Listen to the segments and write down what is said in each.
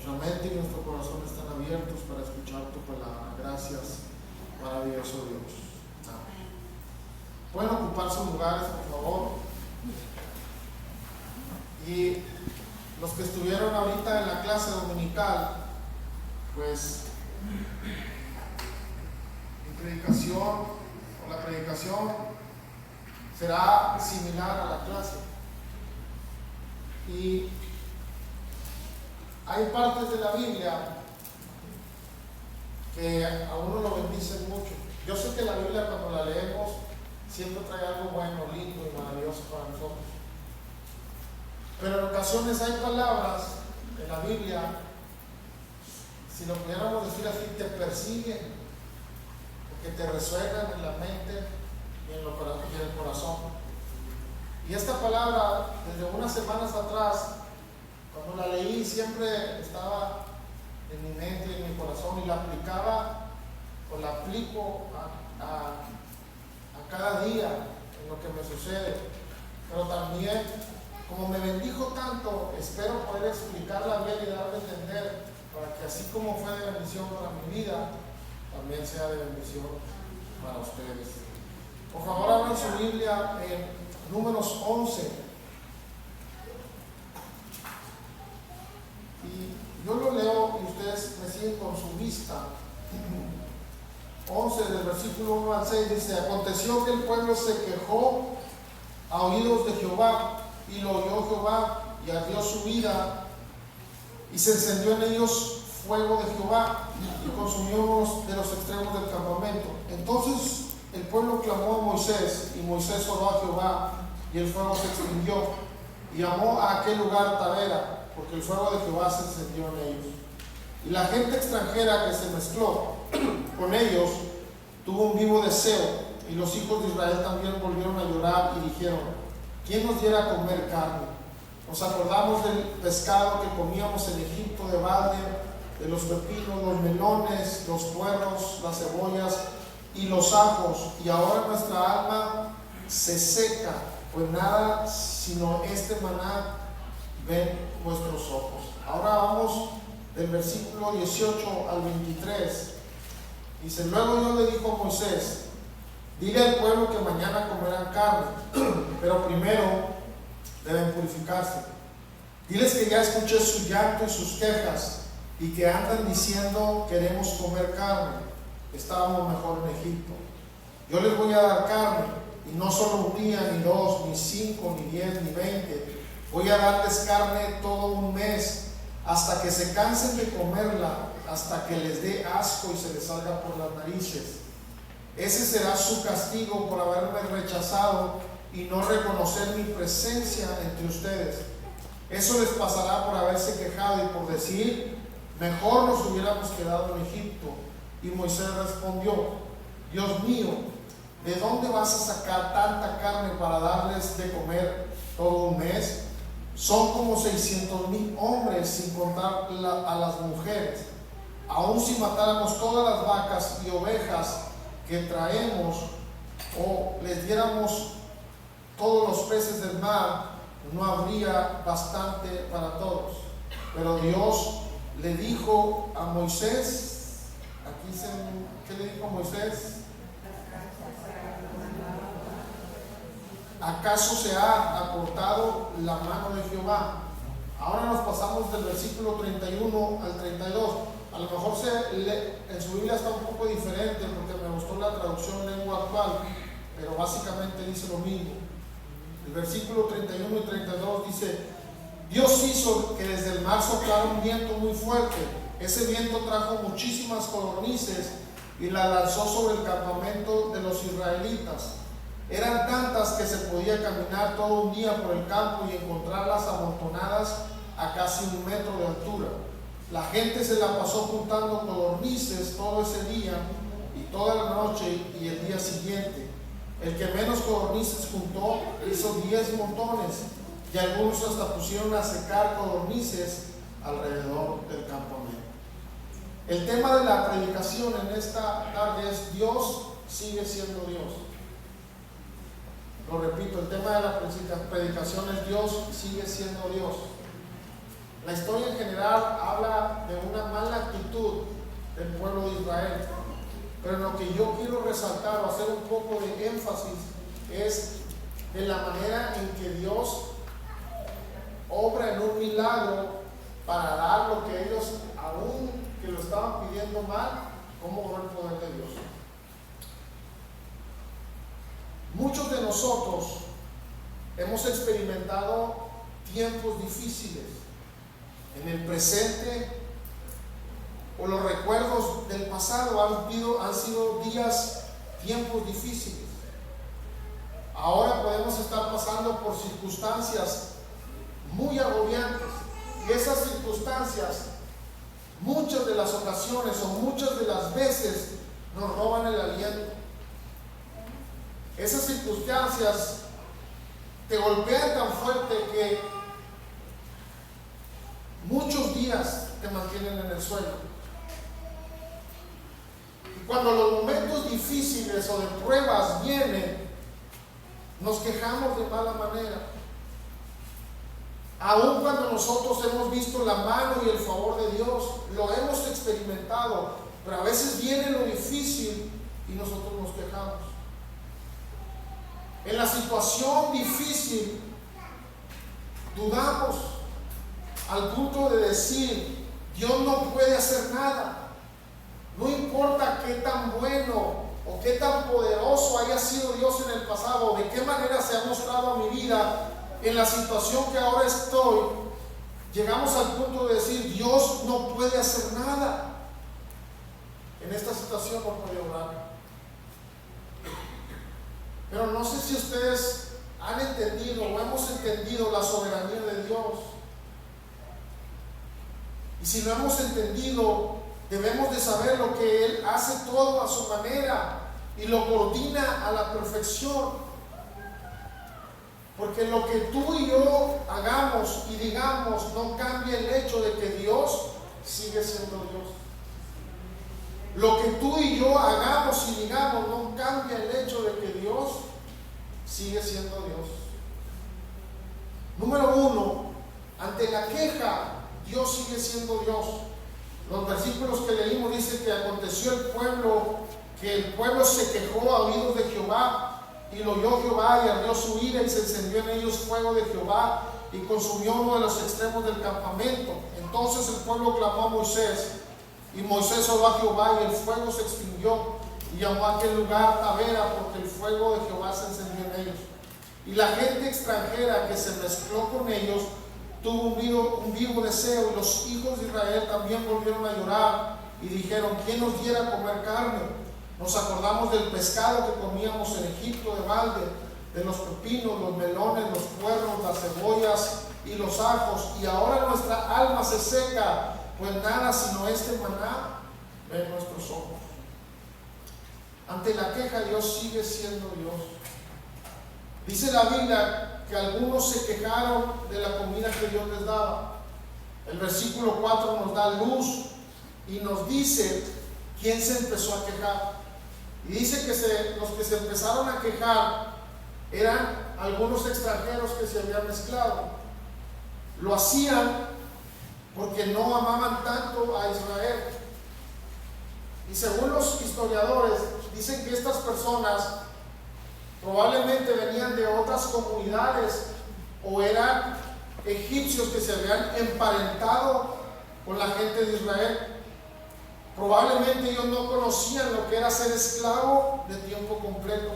nuestra mente y nuestro corazón están abiertos para escuchar tu palabra. Gracias, maravilloso Dios. Amén. Pueden ocupar sus lugares, por favor. Y los que estuvieron ahorita en la clase dominical, pues la predicación será similar a la clase. Y hay partes de la Biblia que a uno lo bendicen mucho. Yo sé que la Biblia, cuando la leemos, siempre trae algo bueno, lindo y maravilloso para nosotros. Pero en ocasiones hay palabras en la Biblia, si lo pudiéramos decir así, te persiguen, porque te resuenan en la mente y en el corazón. Y esta palabra, desde unas semanas atrás, cuando la leí, siempre estaba en mi mente y en mi corazón, y la aplicaba o la aplico a cada día en lo que me sucede. Pero también, como me bendijo tanto, espero poder explicarla bien y darle a entender, para que así como fue de bendición para mi vida, también sea de bendición para ustedes. Por favor, abran su Biblia en Números 11. Y yo lo leo y ustedes me siguen con su vista. 11 del versículo 1 al 6 dice: aconteció que el pueblo se quejó a oídos de Jehová, y lo oyó Jehová, y ardió su ira, y se encendió en ellos fuego de Jehová, y consumió uno de los extremos del campamento. Entonces el pueblo clamó a Moisés, y Moisés oró a Jehová, y el fuego se extinguió, y llamó a aquel lugar Tabera, porque el fuego de Jehová se encendió en ellos. Y la gente extranjera que se mezcló con ellos tuvo un vivo deseo, y los hijos de Israel también volvieron a llorar y dijeron: ¿quién nos diera a comer carne? Nos acordamos del pescado que comíamos en Egipto de balde, de los pepinos, los melones, los puerros, las cebollas y los ajos, y ahora nuestra alma se seca, pues nada sino este maná ven vuestros ojos. Ahora vamos del versículo 18 al 23. Dice: luego Dios le dijo a Moisés: dile al pueblo que mañana comerán carne, pero primero deben purificarse. Diles que ya escuché su llanto y sus quejas, y que andan diciendo: queremos comer carne, estábamos mejor en Egipto. Yo les voy a dar carne, y no solo un día, ni dos, ni 5, ni 10, ni 20. Voy a darles carne todo un mes, hasta que se cansen de comerla, hasta que les dé asco y se les salga por las narices. Ese será su castigo por haberme rechazado y no reconocer mi presencia entre ustedes. Eso les pasará por haberse quejado y por decir: mejor nos hubiéramos quedado en Egipto. Y Moisés respondió: Dios mío, ¿de dónde vas a sacar tanta carne para darles de comer todo un mes? Son como 600,000 hombres, sin contar a las mujeres. Aun si matáramos todas las vacas y ovejas que traemos, o les diéramos todos los peces del mar, no habría bastante para todos. Pero Dios le dijo a Moisés, aquí dice, ¿qué le dijo a Moisés? ¿Acaso se ha acortado la mano de Jehová? Ahora nos pasamos del versículo 31 al 32. A lo mejor en su Biblia está un poco diferente, porque me gustó la traducción lengua actual, pero básicamente dice lo mismo. El versículo 31 y 32 dice: Dios hizo que desde el mar soplara un viento muy fuerte. Ese viento trajo muchísimas codornices y la lanzó sobre el campamento de los israelitas. Eran tantas que se podía caminar todo un día por el campo y encontrarlas amontonadas a casi 1 metro de altura. La gente se la pasó juntando codornices todo ese día y toda la noche y el día siguiente. El que menos codornices juntó hizo 10 montones, y algunos hasta pusieron a secar codornices alrededor del campamento. El tema de la predicación en esta tarde es: Dios sigue siendo Dios. Lo repito, el tema de la predicación es: Dios sigue siendo Dios. La historia en general habla de una mala actitud del pueblo de Israel, pero lo que yo quiero resaltar o hacer un poco de énfasis es de la manera en que Dios obra en un milagro para dar lo que ellos, aún que lo estaban pidiendo mal, cómo obró el poder de Dios. Muchos de nosotros hemos experimentado tiempos difíciles en el presente, o los recuerdos del pasado han sido tiempos difíciles. Ahora podemos estar pasando por circunstancias muy agobiantes, y esas circunstancias, muchas de las ocasiones o muchas de las veces, nos roban el aliento. Esas circunstancias te golpean tan fuerte que muchos días te mantienen en el suelo. Y cuando los momentos difíciles o de pruebas vienen, nos quejamos de mala manera. Aun cuando nosotros hemos visto la mano y el favor de Dios, lo hemos experimentado, pero a veces viene lo difícil y nosotros nos quejamos. En la situación difícil, dudamos al punto de decir, Dios no puede hacer nada. No importa qué tan bueno o qué tan poderoso haya sido Dios en el pasado, de qué manera se ha mostrado a mi vida, en la situación que ahora estoy, llegamos al punto de decir, Dios no puede hacer nada. En esta situación no puede obrar. Pero no sé si ustedes han entendido o hemos entendido la soberanía de Dios. Y si lo hemos entendido, debemos de saber lo que Él hace todo a su manera y lo coordina a la perfección. Porque lo que tú y yo hagamos y digamos no cambia el hecho de que Dios sigue siendo Dios. Lo que tú y yo hagamos y digamos no cambia el hecho de que Dios sigue siendo Dios. Número 1, ante la queja, Dios sigue siendo Dios. Los versículos que leímos dicen que aconteció que el pueblo se quejó a oídos de Jehová, y lo oyó Jehová y ardió su ira, y se encendió en ellos fuego de Jehová y consumió uno de los extremos del campamento. Entonces el pueblo clamó a Moisés, y Moisés oró a Jehová, y el fuego se extinguió, y llamó a aquel lugar Tabera, porque el fuego de Jehová se encendió en ellos. Y la gente extranjera que se mezcló con ellos tuvo un vivo deseo, y los hijos de Israel también volvieron a llorar y dijeron, ¿quién nos diera comer carne? Nos acordamos del pescado que comíamos en Egipto de balde, de los pepinos, los melones, los puerros, las cebollas y los ajos, y ahora nuestra alma se seca, pues nada sino este maná ven nuestros ojos. Ante la queja, Dios sigue siendo Dios. Dice la Biblia que algunos se quejaron de la comida que Dios les daba. El versículo 4 nos da luz y nos dice quién se empezó a quejar. Y dice que los que se empezaron a quejar eran algunos extranjeros que se habían mezclado. Lo hacían porque no amaban tanto a Israel. Y según los historiadores, dicen que estas personas probablemente venían de otras comunidades o eran egipcios que se habían emparentado con la gente de Israel. Probablemente ellos no conocían lo que era ser esclavo de tiempo completo.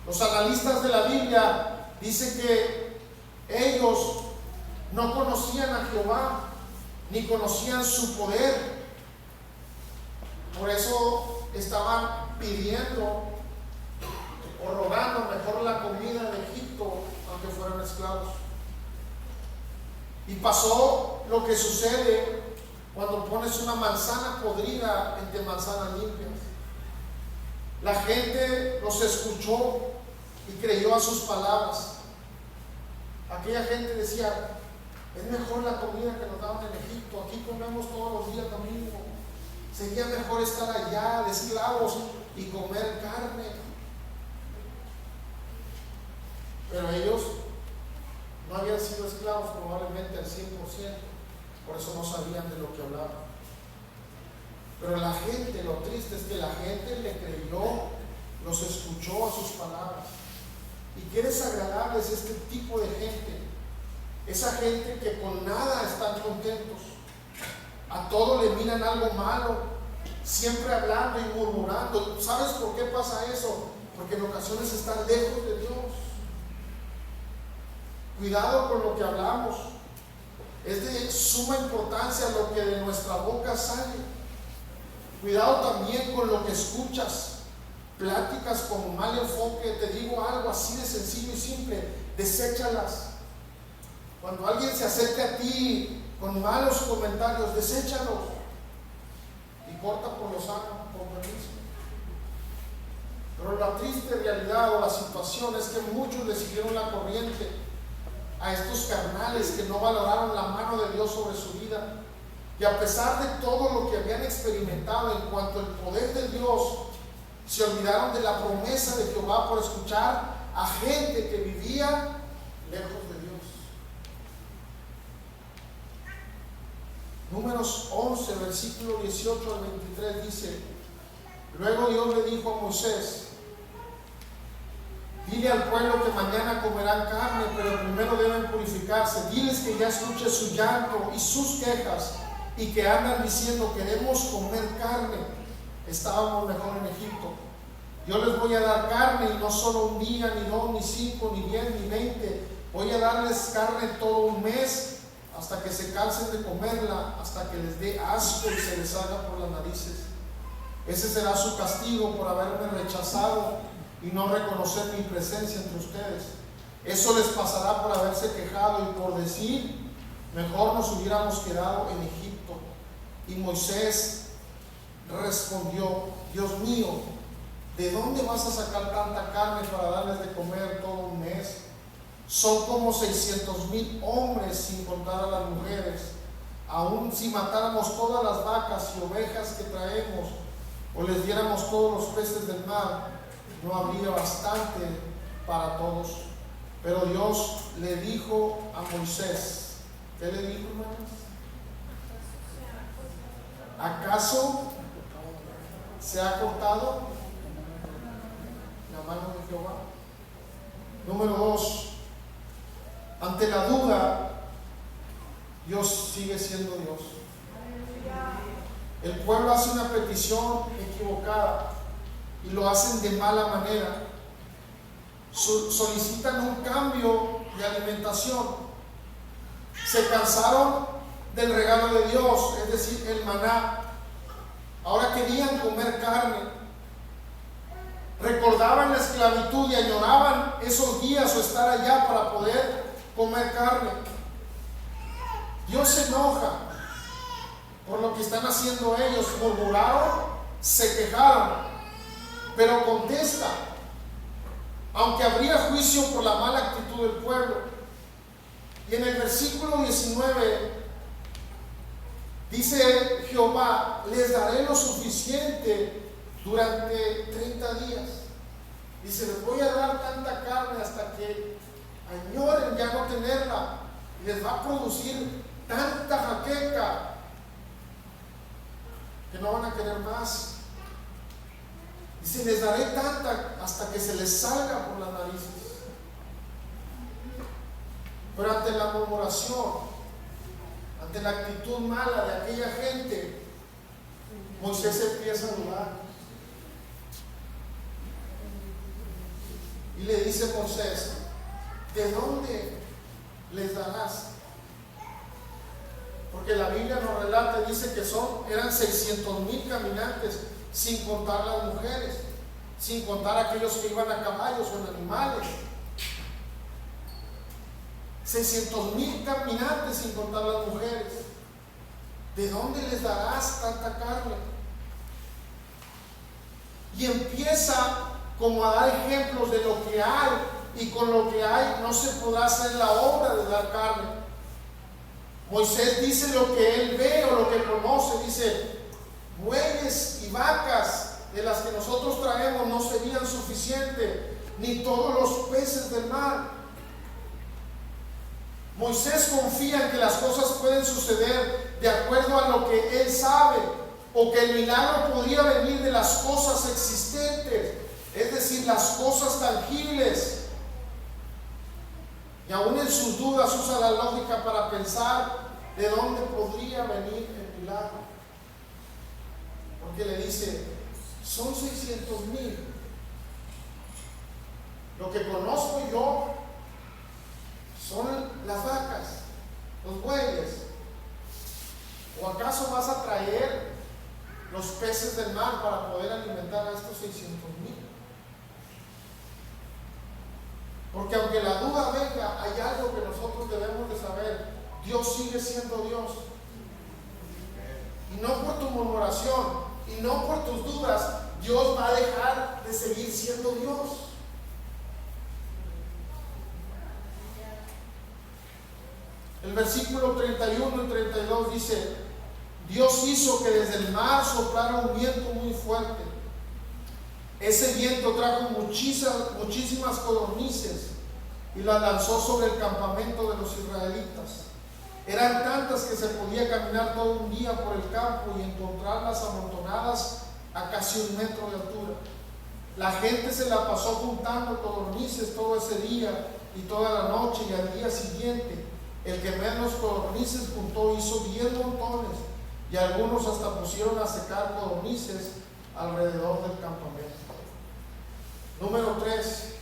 Los analistas de la Biblia dicen que ellos no conocían a Jehová, ni conocían su poder. Por eso estaban pidiendo o rogando mejor la comida de Egipto, aunque fueran esclavos. Y pasó lo que sucede cuando pones una manzana podrida entre manzanas limpias. La gente los escuchó y creyó a sus palabras. Aquella gente decía, es mejor la comida que nos daban en Egipto, aquí comemos todos los días lo mismo. Sería mejor estar allá de esclavos y comer carne. Pero ellos no habían sido esclavos probablemente al 100%. por eso no sabían de lo que hablaban. Pero la gente, lo triste es que la gente le creyó, los escuchó a sus palabras. Y qué desagradable es este tipo de gente, esa gente que con nada están contentos, a todo le miran algo malo, siempre hablando y murmurando. ¿Sabes por qué pasa eso? Porque en ocasiones están lejos de Dios. Cuidado con lo que hablamos, es de suma importancia lo que de nuestra boca sale. Cuidado también con lo que escuchas. Pláticas con mal enfoque, te digo algo así de sencillo y simple, deséchalas. Cuando alguien se acerque a ti con malos comentarios, deséchalos y corta por lo sano, con permiso. Pero la triste realidad o la situación es que muchos le siguieron la corriente a estos carnales que no valoraron la mano de Dios sobre su vida, y a pesar de todo lo que habían experimentado en cuanto al poder de Dios, se olvidaron de la promesa de Jehová por escuchar a gente que vivía lejos de Dios. Números 11, versículo 18 al 23 dice: luego Dios le dijo a Moisés: dile al pueblo que mañana comerán carne, pero primero deben purificarse. Diles que ya escuche su llanto y sus quejas, y que andan diciendo: queremos comer carne, estábamos mejor en Egipto. Yo les voy a dar carne, y no solo un día, ni 2, ni 5, ni 10, ni 20. Voy a darles carne todo un mes, hasta que se cansen de comerla, hasta que les dé asco y se les salga por las narices. Ese será su castigo por haberme rechazado y no reconocer mi presencia entre ustedes. Eso les pasará por haberse quejado y por decir: mejor nos hubiéramos quedado en Egipto. Y Moisés respondió: Dios mío, ¿de dónde vas a sacar tanta carne para darles de comer todo un mes? Son como 600,000 hombres, sin contar a las mujeres. Aún si matáramos todas las vacas y ovejas que traemos, o les diéramos todos los peces del mar, no habría bastante para todos. Pero Dios le dijo a Moisés, ¿qué le dijo, hermanos? ¿Acaso se ha cortado la mano de Jehová? Número 2, ante la duda, Dios sigue siendo Dios. El pueblo hace una petición equivocada y lo hacen de mala manera. Solicitan un cambio de alimentación. Se cansaron del regalo de Dios, es decir, el maná. Ahora querían comer carne. Recordaban la esclavitud y añoraban esos días o estar allá para poder comer carne. Dios se enoja por lo que están haciendo ellos. Murmuraron, se quejaron, pero contesta: aunque habría juicio por la mala actitud del pueblo. Y en el versículo 19 dice Jehová: les daré lo suficiente durante 30 días. Dice: les voy a dar tanta carne hasta que añoren ya no tenerla, y les va a producir tanta jaqueca que no van a querer más. Dice: les daré tanta hasta que se les salga por las narices. Pero ante la murmuración, ante la actitud mala de aquella gente, Moisés empieza a dudar. Y le dice Moisés: ¿de dónde les darás? Porque la Biblia nos relata, dice que eran 600,000 caminantes, sin contar las mujeres, sin contar aquellos que iban a caballos o en animales. 600,000 caminantes, sin contar las mujeres. ¿De dónde les darás tanta carne? Y empieza como a dar ejemplos de lo que hay, y con lo que hay no se podrá hacer la obra de dar carne. Moisés dice lo que él ve o lo que conoce. Dice: bueyes y vacas de las que nosotros traemos no serían suficientes, ni todos los peces del mar. Moisés confía en que las cosas pueden suceder de acuerdo a lo que él sabe, o que el milagro podría venir de las cosas existentes, es decir, las cosas tangibles. Y aún en sus dudas usa la lógica para pensar de dónde podría venir el milagro. Porque le dice, son 600,000. Lo que conozco yo son las vacas, los bueyes. ¿O acaso vas a traer los peces del mar para poder alimentar a estos 600,000? Porque aunque la duda venga, hay algo que nosotros debemos de saber: Dios sigue siendo Dios. Y no por tu murmuración y no por tus dudas, Dios va a dejar de seguir siendo Dios. El versículo 31 y 32 dice: Dios hizo que desde el mar soplara un viento muy fuerte. Ese viento trajo muchísimas codornices y las lanzó sobre el campamento de los israelitas. Eran tantas que se podía caminar todo un día por el campo y encontrarlas amontonadas a casi 1 metro de altura. La gente se la pasó juntando codornices todo ese día y toda la noche, y al día siguiente el que menos codornices juntó hizo 10 montones, y algunos hasta pusieron a secar codornices alrededor del campamento. Número 3.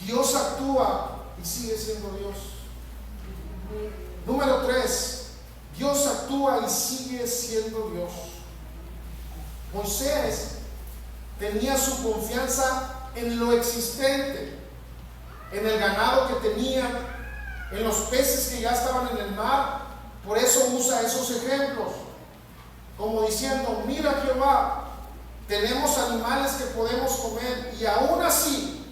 Dios actúa y sigue siendo Dios. Número 3. Dios actúa y sigue siendo Dios. Moisés tenía su confianza en lo existente, en el ganado que tenían, en los peces que ya estaban en el mar. Por eso usa esos ejemplos, como diciendo: mira, Jehová, tenemos animales que podemos comer, y aún así,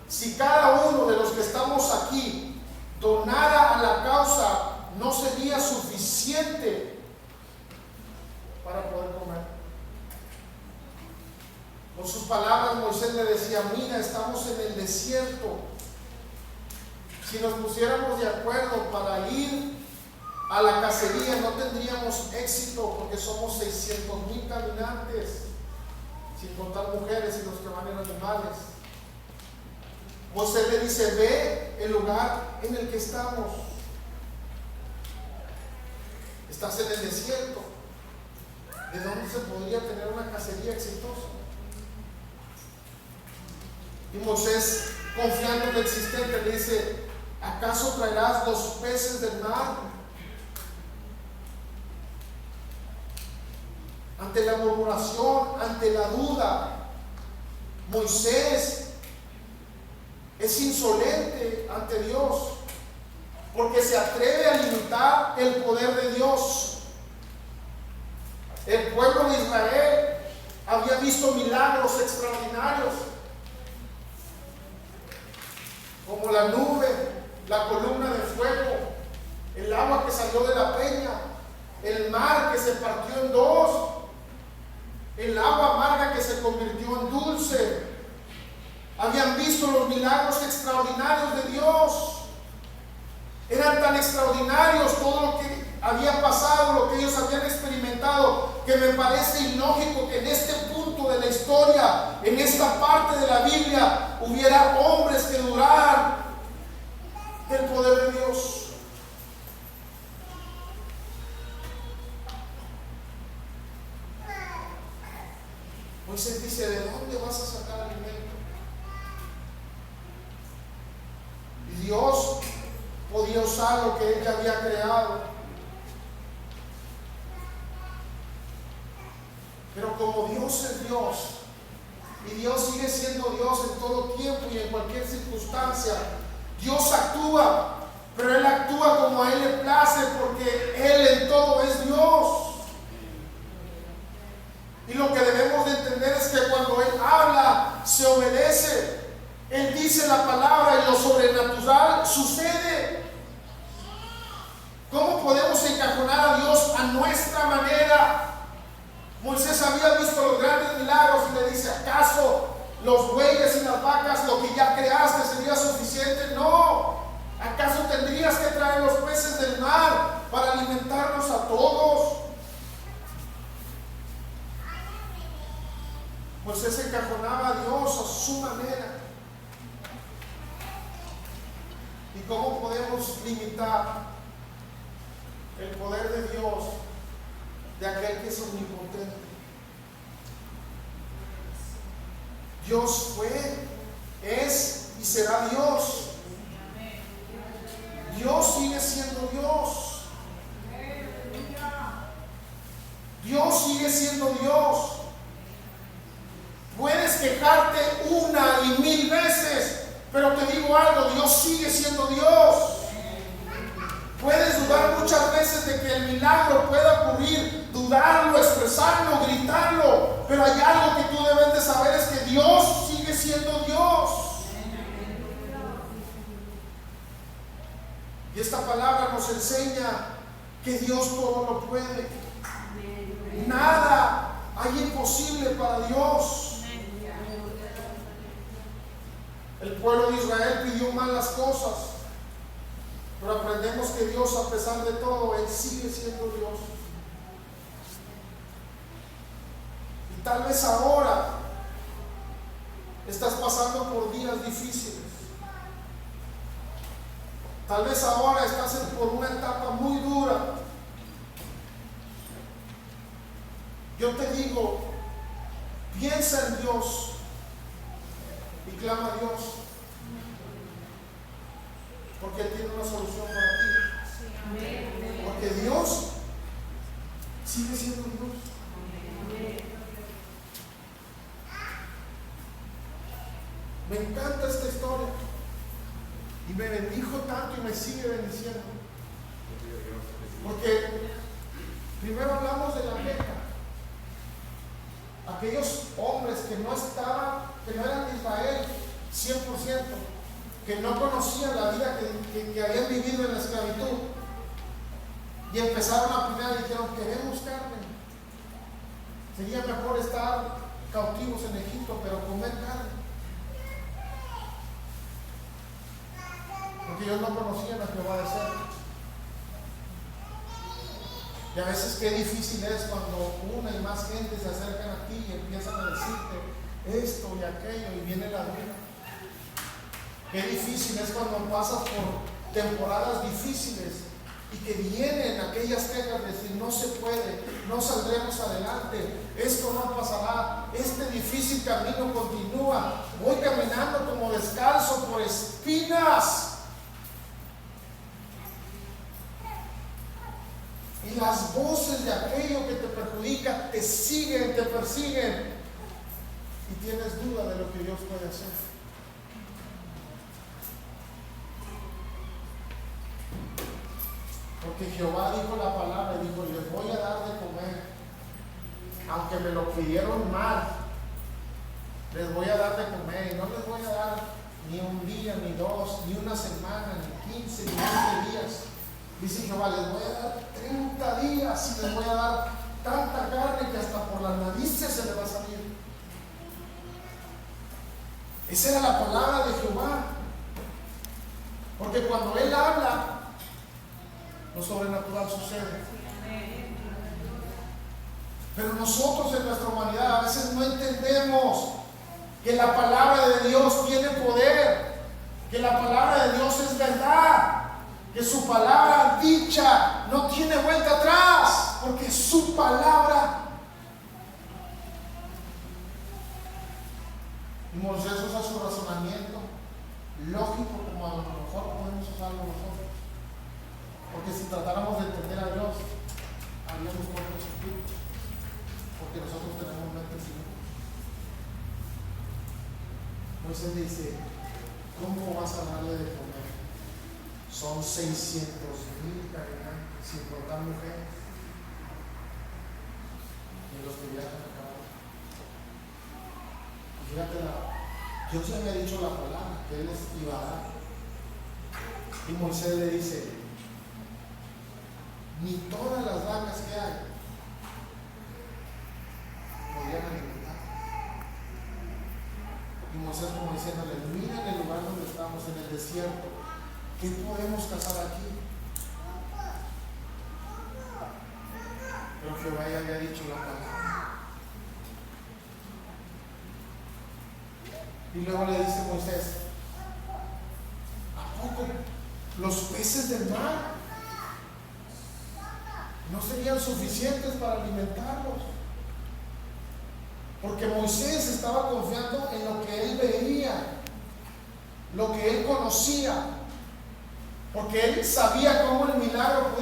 si cada uno de los que estamos aquí donara a la causa, no sería suficiente para poder comer. Con sus palabras, Moisés le decía: mira, estamos en el desierto. Si nos pusiéramos de acuerdo para ir a la cacería, no tendríamos éxito, porque somos 600,000 caminantes, sin contar mujeres y los que van en animales. Moisés le dice: ve el lugar en el que estamos. Estás en el desierto. ¿De dónde se podría tener una cacería exitosa? Y Moisés, confiando en lo existente, le dice: ¿acaso traerás los peces del mar? Ante la murmuración, ante la duda, Moisés es insolente ante Dios, porque se atreve a limitar el poder de Dios. El pueblo de Israel había visto milagros extraordinarios, como la nube, la columna de fuego, el agua que salió de la peña, el mar que se partió en dos, el agua amarga que se convirtió en dulce. Habían visto los milagros extraordinarios de Dios. Eran tan extraordinarios todo lo que había pasado, lo que ellos habían experimentado, que me parece ilógico que en este punto de la historia, en esta parte de la Biblia, hubiera hombres que duraran del poder de Dios. Moisés dice: ¿de dónde vas a sacar alimento? Y Dios podía usar lo que Él ya había creado. Pero como Dios es Dios, y Dios sigue siendo Dios en todo tiempo y en cualquier circunstancia, Dios actúa, pero Él actúa como a Él le place, porque Él en todo es Dios. Y lo que debemos de entender es que cuando Él habla, se obedece. Él dice la palabra y lo sobrenatural sucede. ¿Cómo podemos encajonar a Dios a nuestra manera? Moisés había visto los grandes milagros y le dice: ¿acaso los bueyes y las vacas, lo que ya creaste sería suficiente. No, ¿acaso tendrías que traer los peces del mar para alimentarnos a todos? Moisés encajonaba a Dios a su manera. ¿Y cómo podemos limitar el poder de Dios, de aquel que es omnipotente? Dios fue, es y será Dios. Dios sigue siendo Dios. Dios sigue siendo Dios. Puedes quejarte una y mil veces, pero te digo algo, Dios sigue siendo Dios. Puedes dudar muchas veces de que el milagro pueda ocurrir, dudarlo, expresarlo, gritarlo, pero hay algo que tú debes de saber, es que Dios sigue siendo Dios. Y esta palabra nos enseña que Dios todo lo puede. Nada hay imposible para Dios. El pueblo de Israel pidió mal las cosas, pero aprendemos que Dios, a pesar de todo, Él sigue siendo Dios. Y tal vez ahora estás pasando por días difíciles. Tal vez ahora estás por una etapa muy dura. Yo te digo, piensa en Dios y clama a Dios, porque Él tiene una solución para ti. Porque Dios sigue siendo Dios. Me encanta esta historia y me bendijo tanto y me sigue bendiciendo, porque primero hablamos de la Meca, aquellos hombres que no estaban, que no eran de Israel 100%, que no conocían la vida que habían vivido en la esclavitud, y empezaron a planear y dijeron: queremos carne, sería mejor estar cautivos en Egipto, pero comer carne, porque ellos no conocían a Jehová de cerca. Y a veces qué difícil es cuando una y más gente se acercan a ti y empiezan a decirte esto y aquello, y viene la duda. Qué difícil es cuando pasas por temporadas difíciles y que vienen aquellas quejas de decir: no se puede, no saldremos adelante, esto no pasará, este difícil camino continúa, voy caminando como descalzo por espinas. Y las voces de aquello que te perjudica te siguen, te persiguen, y tienes duda de lo que Dios puede hacer. Porque Jehová dijo la palabra y dijo: les voy a dar de comer, aunque me lo pidieron mal, les voy a dar de comer, y no les voy a dar ni un día, ni dos, ni una semana, ni 15, ni 20 días. Dice Jehová: les voy a dar 30 días y les voy a dar tanta carne que hasta por las narices se les va a salir. Esa era la palabra de Jehová. Porque cuando Él habla, lo sobrenatural sucede. Pero nosotros en nuestra humanidad a veces no entendemos que la palabra de Dios tiene poder, que la palabra de Dios es verdad, que su palabra dicha no tiene vuelta atrás, porque su palabra. Y Moisés usa su razonamiento lógico, como a lo mejor podemos usarlo nosotros, porque si tratáramos de entender a Dios, haríamos cuerpos espíritus, porque nosotros tenemos mentes y Moisés dice: ¿cómo vas a darle de comer? Son 600,000 caminantes, sin contar mujeres, y los que viajan a caballo. Fíjate, Dios ya había dicho la palabra que Él les iba a dar. Y Moisés le dice: ni todas las vacas que hay podían alimentar. Moisés como diciéndole, mira en el lugar donde estamos, en el desierto, ¿qué podemos cazar aquí? Pero Jehová ya había dicho la palabra. Y luego le dice Moisés, ¿a poco los peces del mar no serían suficientes para alimentarlos? Porque Moisés estaba confiando en lo que él veía, lo que él conocía, porque él sabía cómo el milagro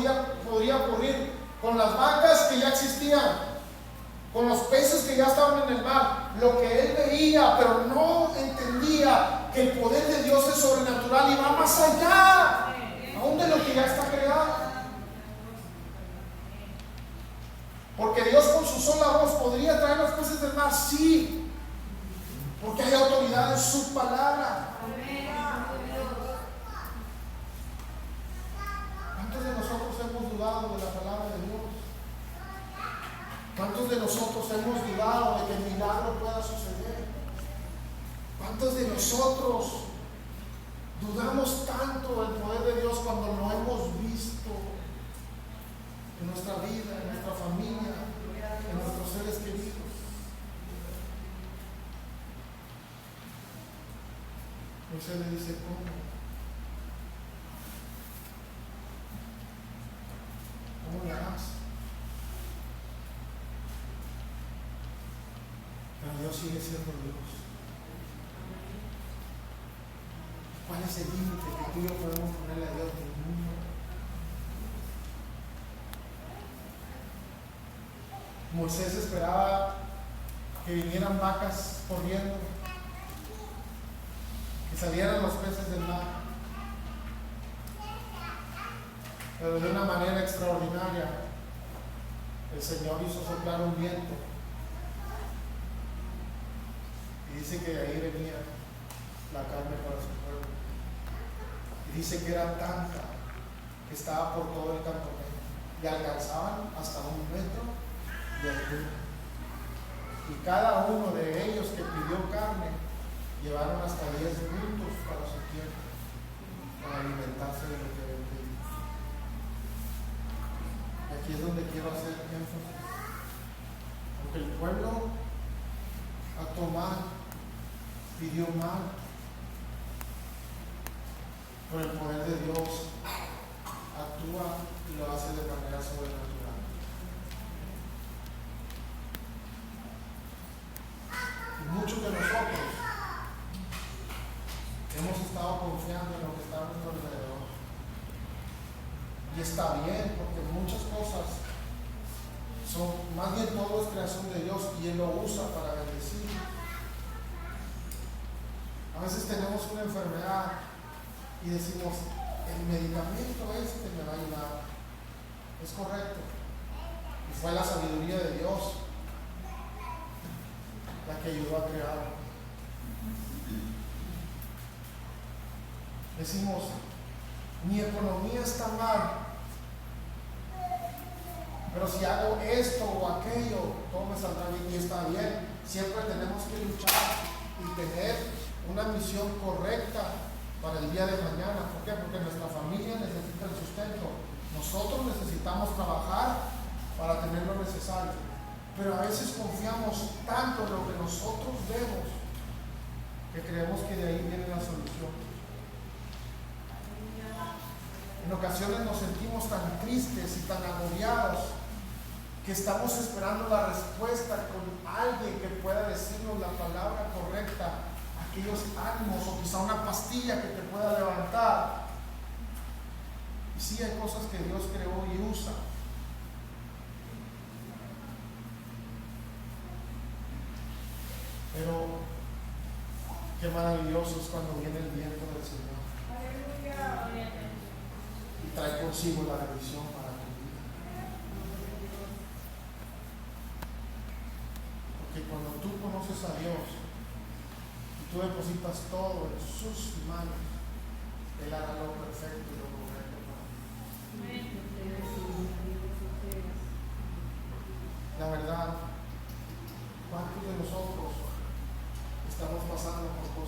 podría ocurrir con las vacas que ya existían, con los peces que ya estaban en el mar, lo que él veía, pero no entendía que el poder de Dios es sobrenatural y va más allá, aún de lo que ya está creado. Porque Dios con su sola voz podría traer los peces del mar, sí, porque hay autoridad en su palabra. ¿Cuántos de nosotros hemos dudado de la palabra de Dios? ¿Cuántos de nosotros hemos dudado de que el milagro pueda suceder? ¿Cuántos de nosotros dudamos tanto del poder de Dios cuando lo hemos visto en nuestra vida, en nuestra familia, en nuestros seres queridos? Moisés le dice, ¿cómo le harás? Pero Dios sigue siendo Dios. ¿Cuál es el límite que tú y yo podemos ponerle a Dios? Ninguno. Moisés esperaba que vinieran vacas corriendo, que salieran los peces del mar, pero de una manera extraordinaria el Señor hizo soplar un viento y dice que de ahí venía la carne para su pueblo, y dice que era tanta que estaba por todo el campamento y alcanzaban hasta 1 metro de altura, y cada uno de ellos que pidió carne llevaron hasta 10 bultos para su tierra para alimentarse de lo que habían pedido. Y aquí es donde quiero hacer énfasis, porque el pueblo actuó mal, pidió mal, pero el poder de Dios actúa y lo hace de manera sobrenatural. Muchos de nosotros hemos estado confiando en lo que está a nuestro alrededor, y está bien, porque muchas cosas son, más bien todo es creación de Dios y Él lo usa para bendecir. A veces tenemos una enfermedad y decimos, el medicamento me va a ayudar. Es correcto, y fue la sabiduría de Dios la que ayudó a crear. Decimos, mi economía está mal, pero si hago esto o aquello, todo me saldrá bien, y está bien. Siempre tenemos que luchar y tener una misión correcta para el día de mañana. ¿Por qué? Porque nuestra familia necesita el sustento. Nosotros necesitamos trabajar para tener lo necesario. Pero a veces confiamos tanto en lo que nosotros vemos que creemos que de ahí viene la solución. En ocasiones nos sentimos tan tristes y tan agobiados que estamos esperando la respuesta con alguien que pueda decirnos la palabra correcta, aquellos ánimos, o quizá una pastilla que te pueda levantar. Y sí, hay cosas que Dios creó y usa. Pero qué maravilloso es cuando viene el viento del Señor y trae consigo la bendición para tu vida. Porque cuando tú conoces a Dios y tú depositas todo en sus manos, Él hará lo perfecto y lo correcto para ti. La verdad, ¿cuántos de nosotros estamos pasando por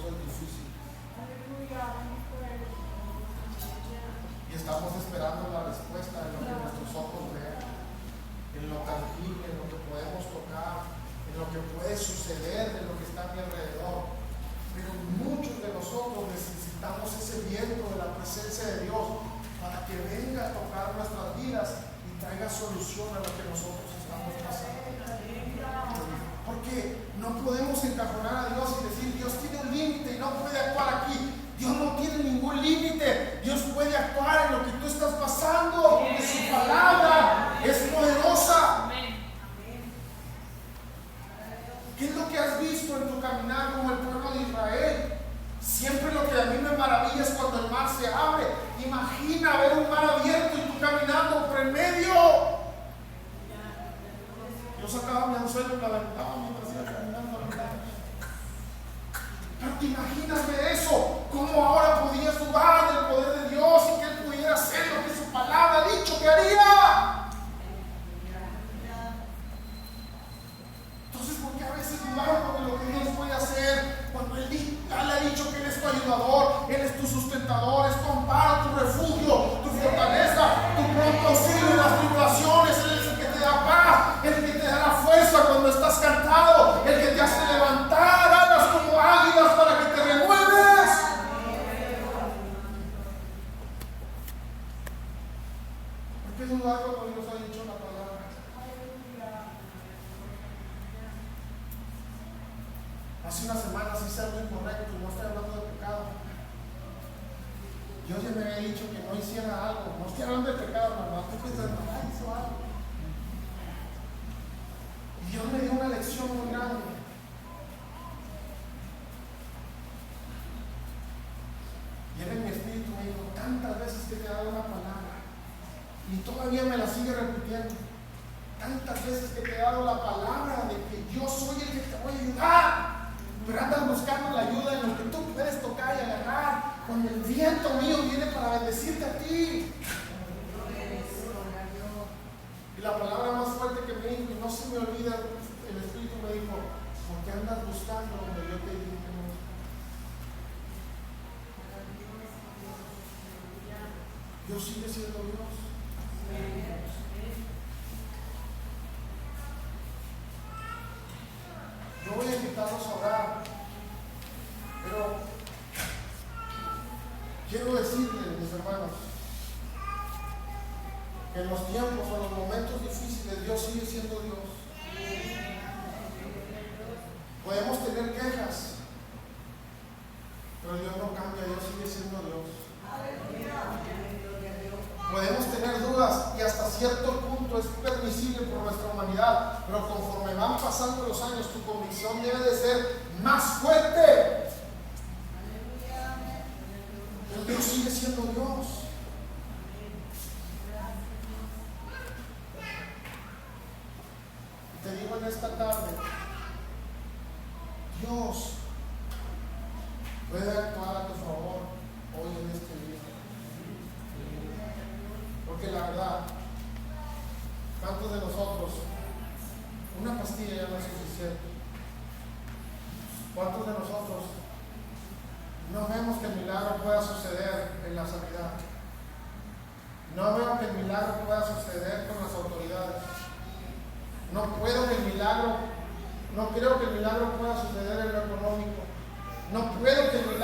esperando la respuesta en lo que nuestros ojos ven, en lo tangible, en lo que podemos tocar, en lo que puede suceder, en lo que está a mi alrededor. Pero muchos de nosotros necesitamos ese viento de la presencia de Dios para que venga a tocar nuestras vidas y traiga solución a lo que nosotros estamos pasando. Porque no podemos encajonar a Dios y decir, Dios tiene un límite y no puede actuar aquí. Dios no tiene ningún límite. Dios puede actuar en lo que tú estás pasando, porque su palabra es poderosa. ¿Qué es lo que has visto en tu caminar como el pueblo de Israel? Siempre lo que a mí me maravilla es cuando el mar se abre. Imagina ver un mar abierto y tú caminando por el medio. Yo sacaba mi anzuelo y la aventaba mientras iba caminando. Pero te imaginas ver eso, cómo ahora podías dudar del poder de Dios y que Él pudiera hacer lo que su palabra ha dicho que haría. Entonces, ¿por qué a veces dudamos de lo que Dios puede hacer? Cuando Él ha dicho que Él es tu ayudador, Él es tu sustentador, es tu amparo, tu refugio, tu fortaleza, tu pronto auxilio en las tribulaciones. Él es el que te da paz, el que te da la fuerza cuando estás cansado, el que te hace levantar alas como águilas para que te renueves. ¿Por qué dudar cuando Dios ha dicho la palabra? Hace unas semanas hice algo incorrecto y no estoy hablando de pecado. Dios ya me había dicho que no hiciera algo. No estoy hablando de pecado, hermano. Estoy pensando, hizo algo. Y Dios me dio una lección muy grande. Y él en mi espíritu me dijo, tantas veces que te he dado una palabra y todavía me la sigue repitiendo. Tantas veces que te he dado la palabra de que yo soy el que te voy a ayudar. Pero andas buscando la ayuda en lo que tú puedes tocar y agarrar, cuando el viento mío viene para bendecirte a ti. Y la palabra más fuerte que me dijo, y no se me olvida, el Espíritu me dijo, ¿por qué andas buscando donde yo te dije que no? Dios sigue siendo Dios. Yo voy a invitarlos a orar, pero quiero decirles, mis hermanos, que en los tiempos o en los momentos difíciles Dios sigue siendo Dios. Podemos tener quejas, pero Dios no cambia, Dios sigue siendo Dios. Podemos tener dudas y hasta cierto punto es permisible por nuestra humanidad, pero conforme van pasando los años tu convicción debe de ser más fuerte. Pero Dios sigue siendo Dios. Y te digo en esta tarde, Dios puede actuar a tu favor hoy en este día. Porque la verdad, ¿cuántos de nosotros una pastilla ya no es suficiente? ¿Cuántos de nosotros no vemos que el milagro pueda suceder en la sanidad? No veo que el milagro pueda suceder con las autoridades. No creo que el milagro pueda suceder en lo económico. No puedo que el milagro